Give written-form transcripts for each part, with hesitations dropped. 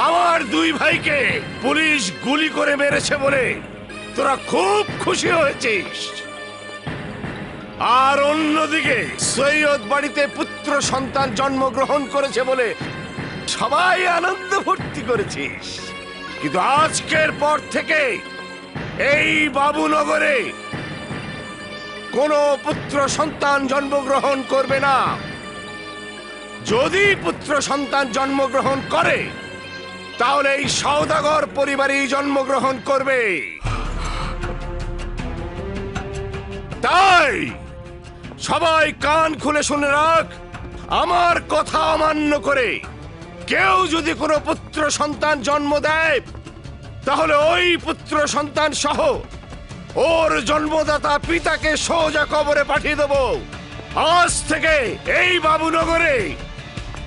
আমার দুই ভাইকে পুলিশ গুলি করে মেরেছে বলে তোরা খুব খুশি হয়েছিস, আর অন্যদিকে সৈয়দ বাড়িতে পুত্র সন্তান জন্মগ্রহণ করেছে বলে সবাই আনন্দ ভর্তি করেছিস। কিন্তু আজকের পর থেকে এই বাবুনগরে কোনো পুত্র সন্তান জন্মগ্রহণ করবে না। যদি পুত্র সন্তান জন্মগ্রহণ করে তাহলে এই সওদাগর পরিবারই জন্মগ্রহণ করবে। তাই সবাই কান খুলে শুনে রাখ, আমার কথা অমান্য করে কেউ যদি কোনো পুত্র সন্তান জন্ম দেয় তাহলে ওই পুত্র সন্তান সহ ওর জন্মদাতা পিতাকে সোজা কবরে পাঠিয়ে দেব। আজ থেকে এই বাবুনগরে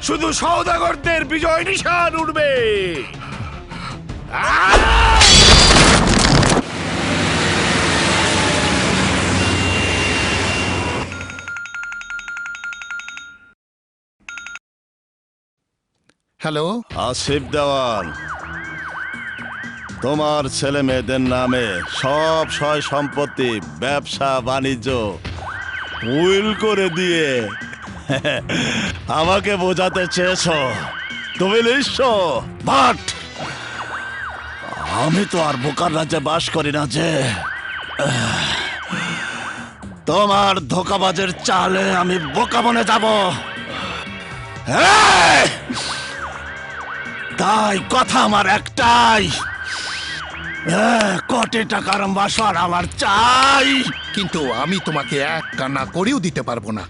শুধু সওদাগরদের বিজয় নিশান উঠবে। হ্যালো, আসিফ দেওয়ান, তোমার ছেলে মেয়েদের নামে সব সয় সম্পত্তি, ব্যবসা বাণিজ্য উইল করে দিয়ে আমাকে বোঝাতে চেয়েছ তুমি নিঃস্ব। বাট আমি তো আর বোকার রাজ্যে বাস করি না যে তোমার ধোকাবাজের চালে আমি বোকা বনে যাব। তাই কথা আমার একটাই, কোটি টাকার বাসর আমার চাই। কিন্তু আমি তোমাকে এক কান্না করেও দিতে পারবো না।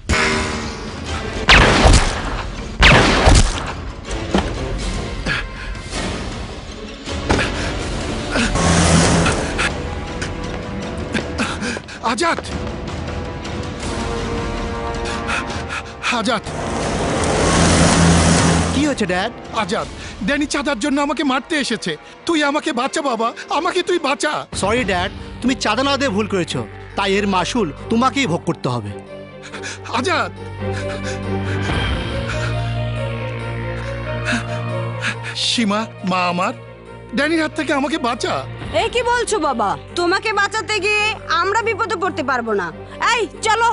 আজাদ, আজাদ, কি হয়েছে ড্যাড? আজাদ, ড্যানি চাঁদার জন্য আমাকে মারতে এসেছে। তুই আমাকে বাঁচা বাবা, আমাকে তুই বাঁচা। সরি ড্যাড, তুমি চাঁদা না দিয়ে ভুল করেছো, তাই এর মাসুল তোমাকেই ভোগ করতে হবে। আজাদ, সীমা, মা আমার, ড্যানির হাত থেকে আমাকে বাঁচা। এই কি বলছো বাবা? তোমাকে বাঁচাতে গিয়ে আমরা বিপদে পড়তে পারবো না। এই চলো।